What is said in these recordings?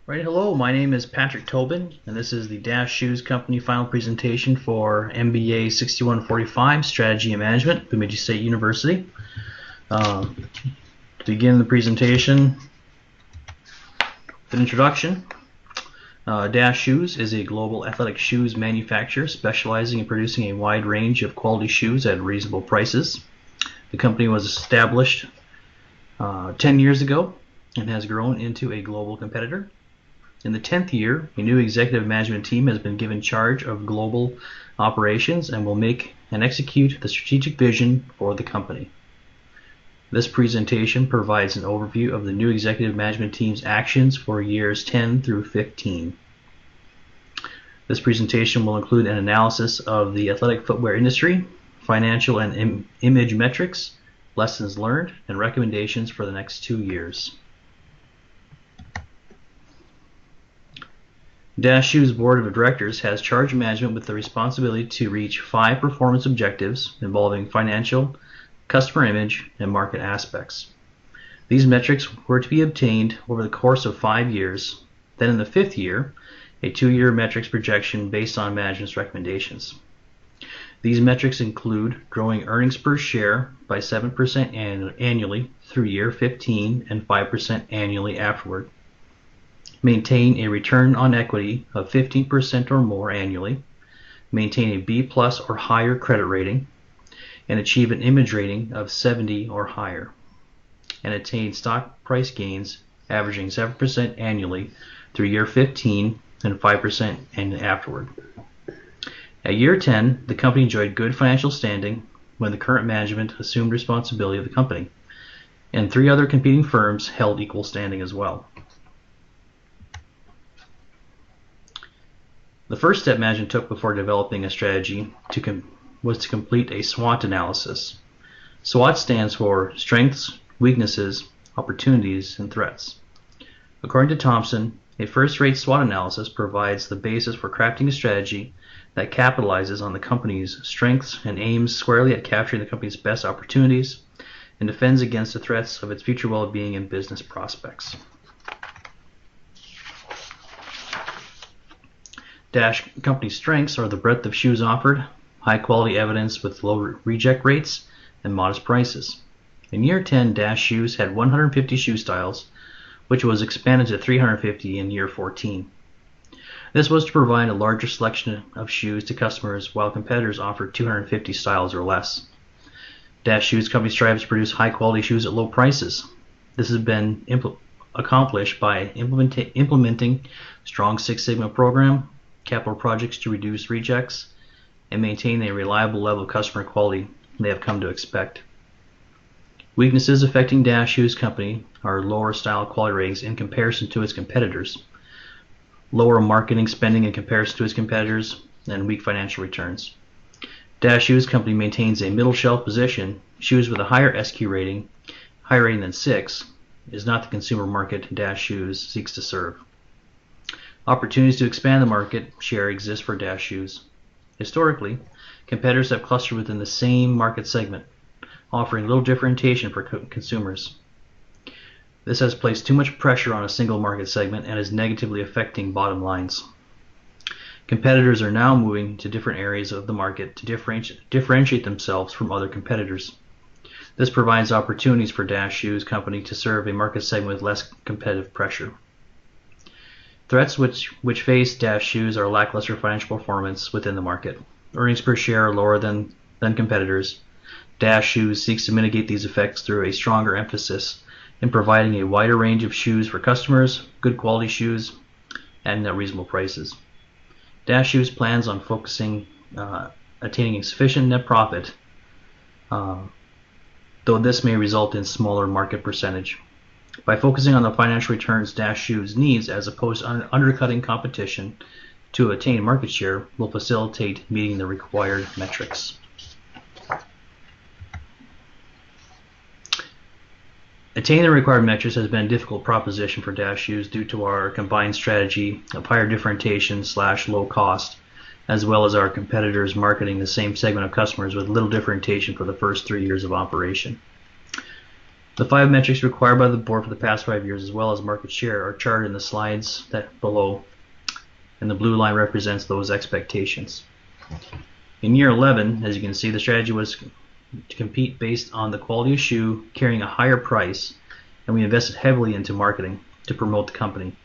Right, hello, my name is Patrick Tobin, and this is the Dash Shoes Company final presentation for MBA 6145 Strategy and Management, Bemidji State University. To begin the presentation, an introduction. Dash Shoes is a global athletic shoes manufacturer specializing in producing a wide range of quality shoes at reasonable prices. The company was established 10 years ago and has grown into a global competitor. In the 10th year, a new executive management team has been given charge of global operations and will make and execute the strategic vision for the company. This presentation provides an overview of the new executive management team's actions for years 10 through 15. This presentation will include an analysis of the athletic footwear industry, financial and image metrics, lessons learned, and recommendations for the next 2 years. Dash Shoes Board of Directors has charge of management with the responsibility to reach 5 performance objectives involving financial, customer image, and market aspects. These metrics were to be obtained over the course of 5 years. Then in the 5th year, a 2-year metrics projection based on management's recommendations. These metrics include growing earnings per share by 7% annually through year 15 and 5% annually afterward. Maintain a return on equity of 15% or more annually, maintain a B+ or higher credit rating, and achieve an image rating of 70 or higher, and attain stock price gains averaging 7% annually through year 15 and 5% and afterward. At year 10, the company enjoyed good financial standing when the current management assumed responsibility of the company, and 3 other competing firms held equal standing as well. The first step management took before developing a strategy was to complete a SWOT analysis. SWOT stands for Strengths, Weaknesses, Opportunities, and Threats. According to Thompson, a first-rate SWOT analysis provides the basis for crafting a strategy that capitalizes on the company's strengths and aims squarely at capturing the company's best opportunities and defends against the threats of its future well-being and business prospects. Dash Company's strengths are the breadth of shoes offered, high quality evidence with low reject rates, and modest prices. In year 10, Dash Shoes had 150 shoe styles, which was expanded to 350 in year 14. This was to provide a larger selection of shoes to customers while competitors offered 250 styles or less. Dash Shoes Company strives to produce high quality shoes at low prices. This has been accomplished by implementing strong Six Sigma program, capital projects to reduce rejects, and maintain a reliable level of customer quality they have come to expect. Weaknesses affecting Dash Shoes Company are lower style quality ratings in comparison to its competitors, lower marketing spending in comparison to its competitors, and weak financial returns. Dash Shoes Company maintains a middle shelf position. Shoes with a higher SQ rating, higher rating than 6, is not the consumer market Dash Shoes seeks to serve. Opportunities to expand the market share exist for Dash Shoes. Historically, competitors have clustered within the same market segment, offering little differentiation for consumers. This has placed too much pressure on a single market segment and is negatively affecting bottom lines. Competitors are now moving to different areas of the market to differentiate themselves from other competitors. This provides opportunities for Dash Shoes Company to serve a market segment with less competitive pressure. Threats which face Dash Shoes are lackluster financial performance within the market. Earnings per share are lower than competitors. Dash Shoes seeks to mitigate these effects through a stronger emphasis in providing a wider range of shoes for customers, good quality shoes, and at reasonable prices. Dash Shoes plans on focusing attaining a sufficient net profit, though this may result in smaller market percentage. By focusing on the financial returns Dash Shoes needs as opposed to undercutting competition to attain market share will facilitate meeting the required metrics. Attaining the required metrics has been a difficult proposition for Dash Shoes due to our combined strategy of higher differentiation / low cost, as well as our competitors marketing the same segment of customers with little differentiation for the first 3 years of operation. The 5 metrics required by the board for the past 5 years, as well as market share, are charted in the slides that below, and the blue line represents those expectations. In year 11, as you can see, the strategy was to compete based on the quality of shoe carrying a higher price, and we invested heavily into marketing to promote the company.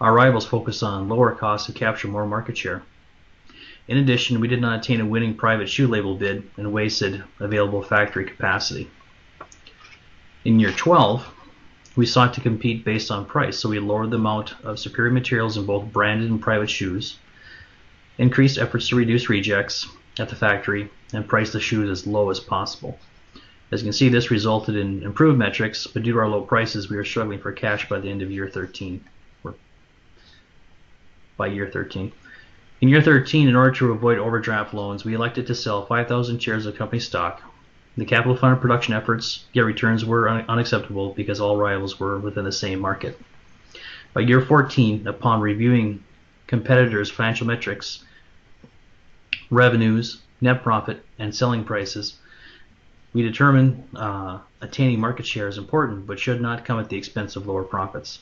Our rivals focused on lower costs to capture more market share. In addition, we did not attain a winning private shoe label bid and wasted available factory capacity. In year 12, we sought to compete based on price, so we lowered the amount of superior materials in both branded and private shoes, increased efforts to reduce rejects at the factory, and priced the shoes as low as possible. As you can see, this resulted in improved metrics, but due to our low prices, we were struggling for cash by the end of year 13. In year 13, in order to avoid overdraft loans, we elected to sell 5,000 shares of company stock. The capital funded production efforts, yet returns were unacceptable because all rivals were within the same market. By year 14, upon reviewing competitors' financial metrics, revenues, net profit, and selling prices, we determined attaining market share is important, but should not come at the expense of lower profits.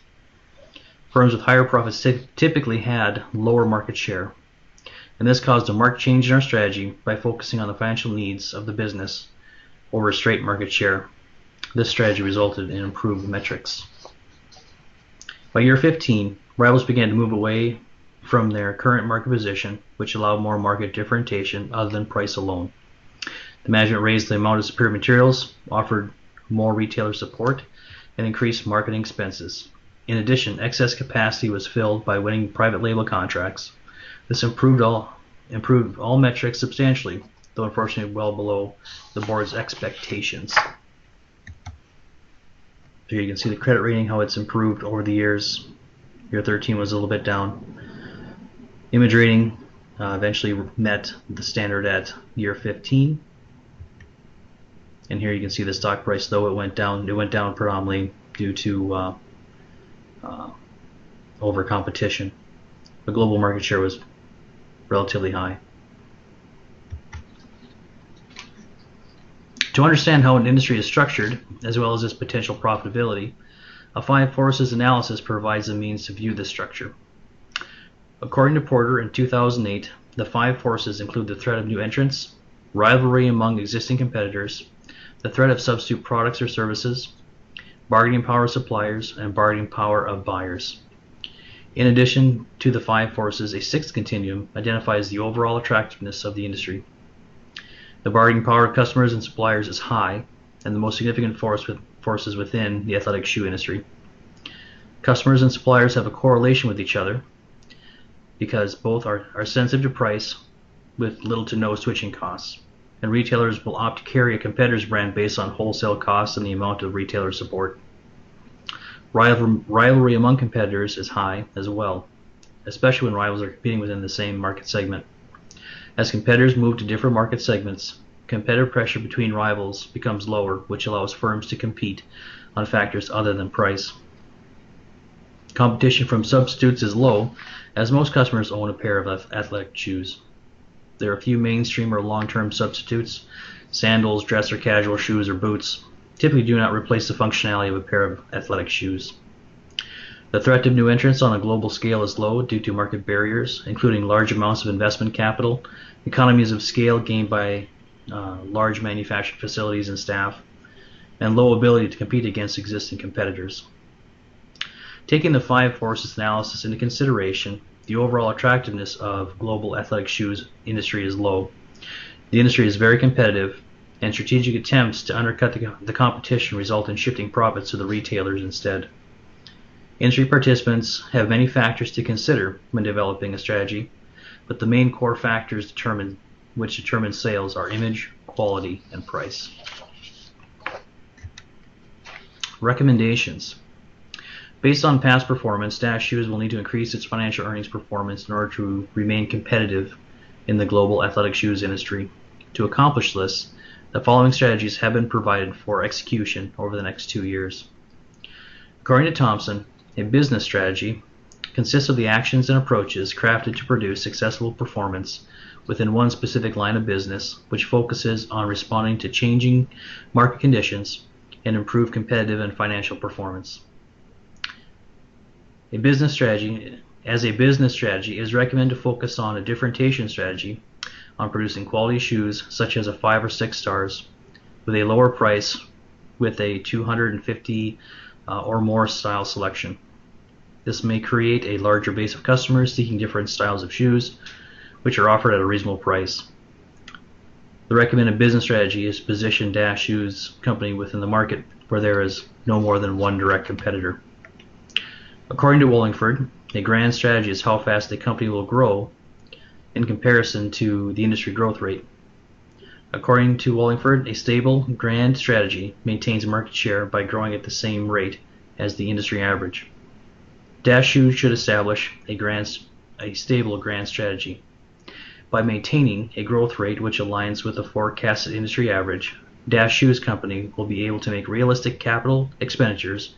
Firms with higher profits typically had lower market share, and this caused a marked change in our strategy by focusing on the financial needs of the business over straight market share. This strategy resulted in improved metrics. By year 15, rivals began to move away from their current market position, which allowed more market differentiation other than price alone. The management raised the amount of superior materials, offered more retailer support, and increased marketing expenses. In addition, excess capacity was filled by winning private label contracts. This improved all metrics substantially, though unfortunately well below the board's expectations. Here you can see the credit rating, how it's improved over the years. Year 13 was a little bit down. Image rating eventually met the standard at year 15. And here you can see the stock price, though it went down predominantly due to over competition. The global market share was relatively high. To understand how an industry is structured, as well as its potential profitability, a 5 forces analysis provides a means to view this structure. According to Porter in 2008, the 5 forces include the threat of new entrants, rivalry among existing competitors, the threat of substitute products or services, bargaining power of suppliers, and bargaining power of buyers. In addition to the 5 forces, a 6th continuum identifies the overall attractiveness of the industry. The bargaining power of customers and suppliers is high, and the most significant forces within the athletic shoe industry. Customers and suppliers have a correlation with each other because both are sensitive to price with little to no switching costs, and retailers will opt to carry a competitor's brand based on wholesale costs and the amount of retailer support. Rivalry among competitors is high as well, especially when rivals are competing within the same market segment. As competitors move to different market segments, competitive pressure between rivals becomes lower, which allows firms to compete on factors other than price. Competition from substitutes is low, as most customers own a pair of athletic shoes. There are a few mainstream or long-term substitutes. Sandals, dress or casual shoes, or boots typically do not replace the functionality of a pair of athletic shoes. The threat of new entrants on a global scale is low due to market barriers, including large amounts of investment capital, economies of scale gained by large manufacturing facilities and staff, and low ability to compete against existing competitors. Taking the 5 forces analysis into consideration, the overall attractiveness of global athletic shoes industry is low. The industry is very competitive, and strategic attempts to undercut the competition result in shifting profits to the retailers instead. Industry participants have many factors to consider when developing a strategy, but the main core factors which determine sales are image, quality, and price. Recommendations. Based on past performance, Dash Shoes will need to increase its financial earnings performance in order to remain competitive in the global athletic shoes industry. To accomplish this, the following strategies have been provided for execution over the next 2 years. According to Thompson, a business strategy consists of the actions and approaches crafted to produce successful performance within one specific line of business, which focuses on responding to changing market conditions, and improve competitive and financial performance. As a business strategy, it is recommended to focus on a differentiation strategy on producing quality shoes such as a 5 or 6 stars with a lower price with a 250 or more style selection. This may create a larger base of customers seeking different styles of shoes, which are offered at a reasonable price. The recommended business strategy is to position Dash Shoes Company within the market where there is no more than one direct competitor. According to Wallingford, a grand strategy is how fast the company will grow in comparison to the industry growth rate. According to Wallingford, a stable grand strategy maintains market share by growing at the same rate as the industry average. Dash Shoes should establish a stable grand strategy. By maintaining a growth rate which aligns with the forecasted industry average, Dash Shoes Company will be able to make realistic capital expenditures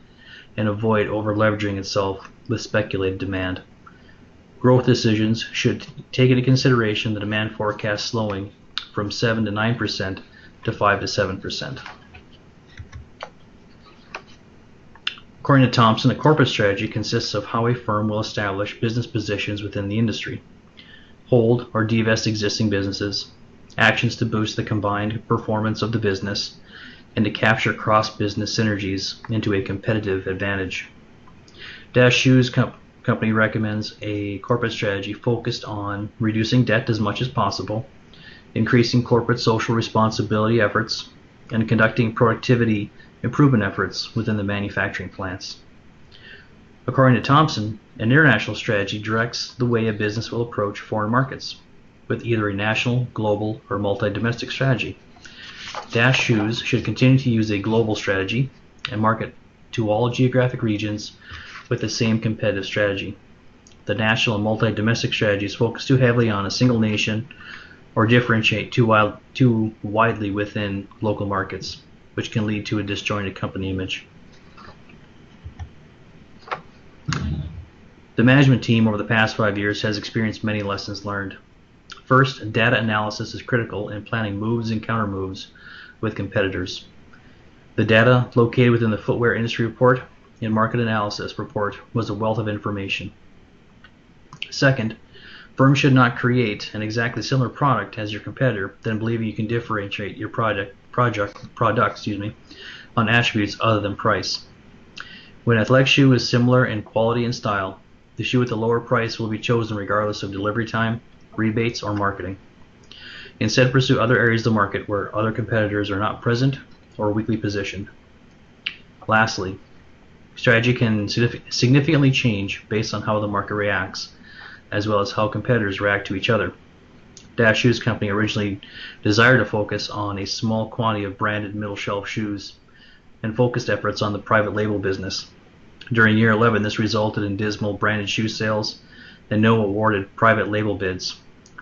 and avoid over-leveraging itself with speculated demand. Growth decisions should take into consideration the demand forecast slowing from 7 to 9% to 5 to 7%. According to Thompson, a corporate strategy consists of how a firm will establish business positions within the industry, hold or divest existing businesses, actions to boost the combined performance of the business, and to capture cross-business synergies into a competitive advantage. Dash Shoes Company recommends a corporate strategy focused on reducing debt as much as possible, increasing corporate social responsibility efforts, and conducting productivity improvement efforts within the manufacturing plants. According to Thompson, an international strategy directs the way a business will approach foreign markets, with either a national, global, or multi-domestic strategy. Dash Shoes should continue to use a global strategy and market to all geographic regions with the same competitive strategy. The national and multi-domestic strategies focus too heavily on a single nation or differentiate too widely within local markets, which can lead to a disjointed company image. The management team over the past 5 years has experienced many lessons learned. First, data analysis is critical in planning moves and counter-moves with competitors. The data located within the Footwear Industry Report and Market Analysis Report was a wealth of information. Second, firms should not create an exactly similar product as your competitor, then believe you can differentiate your product on attributes other than price. When an athletic shoe is similar in quality and style, the shoe at the lower price will be chosen regardless of delivery time, rebates, or marketing. Instead, pursue other areas of the market where other competitors are not present or weakly positioned. Lastly, strategy can significantly change based on how the market reacts, as well as how competitors react to each other. Dash Shoes Company originally desired to focus on a small quantity of branded middle shelf shoes and focused efforts on the private label business. During year 11, this resulted in dismal branded shoe sales and no awarded private label bids.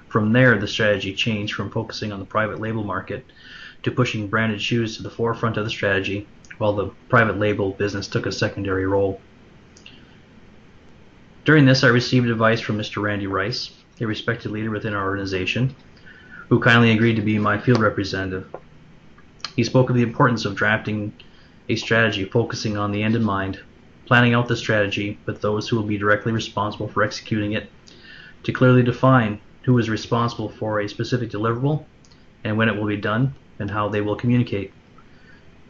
From there, the strategy changed from focusing on the private label market to pushing branded shoes to the forefront of the strategy, while the private label business took a secondary role. During this, I received advice from Mr. Randy Rice, a respected leader within our organization, who kindly agreed to be my field representative. He spoke of the importance of drafting a strategy focusing on the end in mind, planning out the strategy with those who will be directly responsible for executing it, to clearly define who is responsible for a specific deliverable and when it will be done and how they will communicate,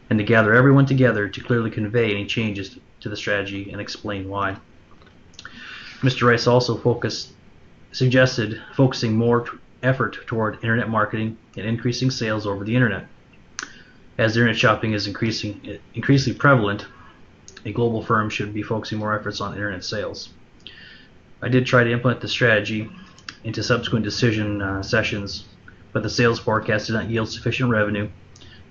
and to gather everyone together to clearly convey any changes to the strategy and explain why. Mr. Rice also suggested focusing more effort toward internet marketing and increasing sales over the internet. As internet shopping is increasingly prevalent, a global firm should be focusing more efforts on internet sales. I did try to implement the strategy into subsequent decision sessions, but the sales forecast did not yield sufficient revenue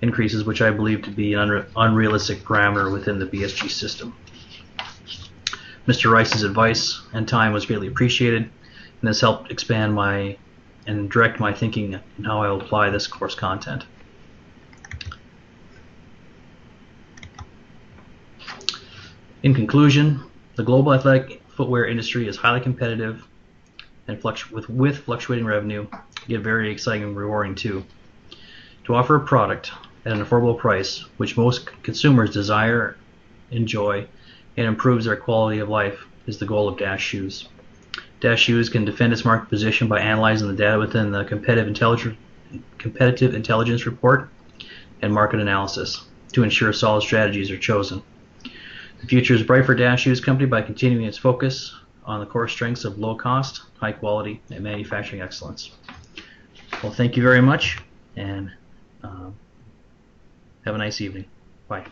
increases, which I believe to be an unrealistic parameter within the BSG system. Mr. Rice's advice and time was greatly appreciated, and has helped expand and direct my thinking in how I will apply this course content. In conclusion, the global athletic footwear industry is highly competitive and with fluctuating revenue, yet very exciting and rewarding too. To offer a product at an affordable price, which most consumers desire, enjoy, and improves their quality of life, is the goal of Dash Shoes. Dash Shoes can defend its market position by analyzing the data within the competitive intelligence report and market analysis to ensure solid strategies are chosen. The future is bright for Dash Shoes Company by continuing its focus on the core strengths of low cost, high quality, and manufacturing excellence. Well, thank you very much, and have a nice evening. Bye.